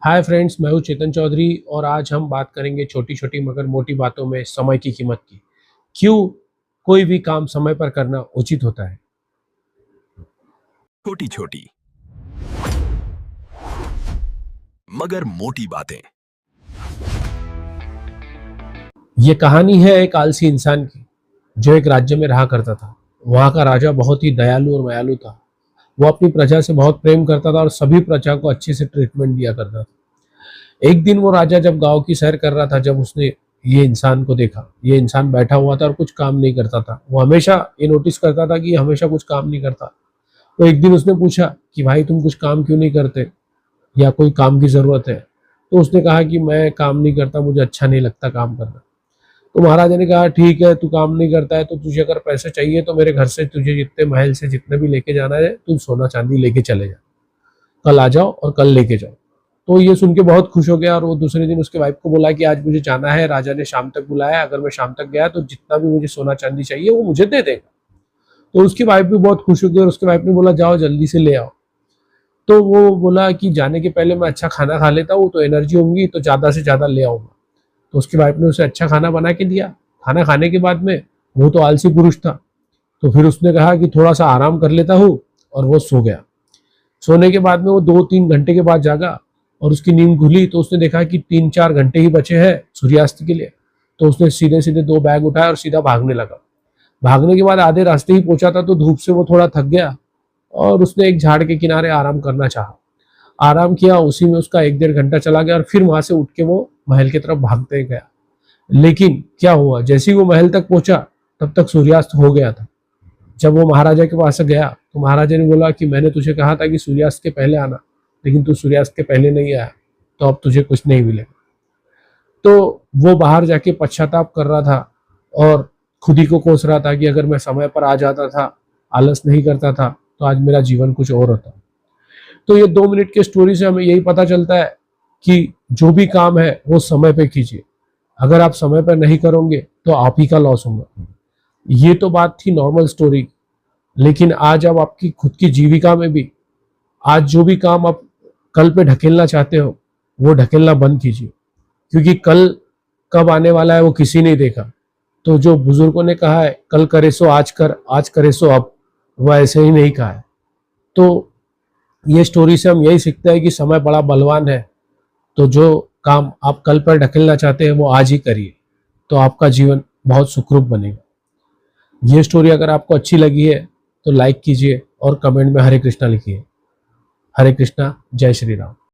Hi friends, मैं हूँ चेतन चौधरी और आज हम बात करेंगे छोटी छोटी मगर मोटी बातों में समय की कीमत की। क्यों कोई भी काम समय पर करना उचित होता है। छोटी छोटी मगर मोटी बातें। ये कहानी है एक आलसी इंसान की जो एक राज्य में रहा करता था। वहाँ का राजा बहुत ही दयालु और मायालु था। वो अपनी प्रजा से बहुत प्रेम करता था और सभी प्रजा को अच्छे से ट्रीटमेंट दिया करता था। एक दिन वो राजा जब गांव की सैर कर रहा था, जब उसने ये इंसान को देखा। ये इंसान बैठा हुआ था और कुछ काम नहीं करता था। वो हमेशा ये नोटिस करता था कि ये हमेशा कुछ काम नहीं करता। तो एक दिन उसने पूछा कि भाई तुम कुछ काम क्यों नहीं करते, या कोई काम की ज़रूरत है। तो उसने कहा कि मैं काम नहीं करता, मुझे अच्छा नहीं लगता काम करना। तो महाराजा ने कहा ठीक है, तू काम नहीं करता है तो तुझे अगर पैसे चाहिए तो मेरे घर से तुझे जितने महल से जितने भी लेके जाना है तू सोना चांदी लेके चले जा। कल आ जाओ और कल लेके जाओ। तो ये सुन के बहुत खुश हो गया और वो दूसरे दिन उसके वाइफ को बोला कि आज मुझे जाना है, राजा ने शाम तक बुलाया, अगर मैं शाम तक गया तो जितना भी मुझे सोना चांदी चाहिए वो मुझे दे देगा। तो उसकी वाइफ भी बहुत खुश हो गई और उसके वाइफ ने बोला जाओ जल्दी से ले आओ। तो वो बोला कि जाने के पहले मैं अच्छा खाना खा लेता हूँ तो एनर्जी होंगी तो ज़्यादा से ज़्यादा ले आऊँगा। तो उसकी वाइफ ने उसे अच्छा खाना बना के दिया। खाना खाने के बाद में वो तो आलसी पुरुष था, तो फिर उसने कहा कि थोड़ा सा आराम कर लेता हूँ, और वो सो गया। सोने के बाद में वो 2-3 घंटे के बाद जागा और उसकी नींद खुली तो उसने देखा कि 3-4 घंटे ही बचे हैं सूर्यास्त के लिए। तो उसने सीधे सीधे 2 बैग उठाया और सीधा भागने लगा। भागने के बाद आधे रास्ते ही पहुंचा था तो धूप से वो थोड़ा थक गया और उसने एक झाड़ के किनारे आराम करना चाहा। आराम किया, उसी में उसका 1-1.5 घंटा चला गया और फिर वहां से उठ के वो महल की तरफ भागते गया। लेकिन क्या हुआ, जैसे ही वो महल तक पहुंचा तब तक सूर्यास्त हो गया था। जब वो महाराजा के पास गया तो महाराजा ने बोला कि मैंने तुझे कहा था कि सूर्यास्त के पहले आना, लेकिन तू सूर्यास्त के पहले नहीं आया, तो अब तुझे कुछ नहीं मिलेगा। तो वो बाहर जाके पश्चाताप कर रहा था और खुद ही को कोस रहा था कि अगर मैं समय पर आ जाता था, आलस नहीं करता था, तो आज मेरा जीवन कुछ और होता। तो ये 2 मिनट की स्टोरी से हमें यही पता चलता है कि जो भी काम है वो समय पे कीजिए। अगर आप समय पर नहीं करोगे तो आप ही का लॉस होगा। ये तो बात थी नॉर्मल स्टोरी, लेकिन आज अब आपकी खुद की जीविका में भी आज जो भी काम आप कल पे ढकेलना चाहते हो वो ढकेलना बंद कीजिए, क्योंकि कल कब आने वाला है वो किसी ने देखा। तो जो बुजुर्गों ने कहा है कल करे सो आज कर, आज करे सो अब, वह ऐसे ही नहीं कहा है। तो ये स्टोरी से हम यही सीखते हैं कि समय बड़ा बलवान है। तो जो काम आप कल पर ढकेलना चाहते हैं वो आज ही करिए, तो आपका जीवन बहुत सुखरूप बनेगा। ये स्टोरी अगर आपको अच्छी लगी है तो लाइक कीजिए और कमेंट में हरे कृष्णा लिखिए। हरे कृष्णा, जय श्री राम।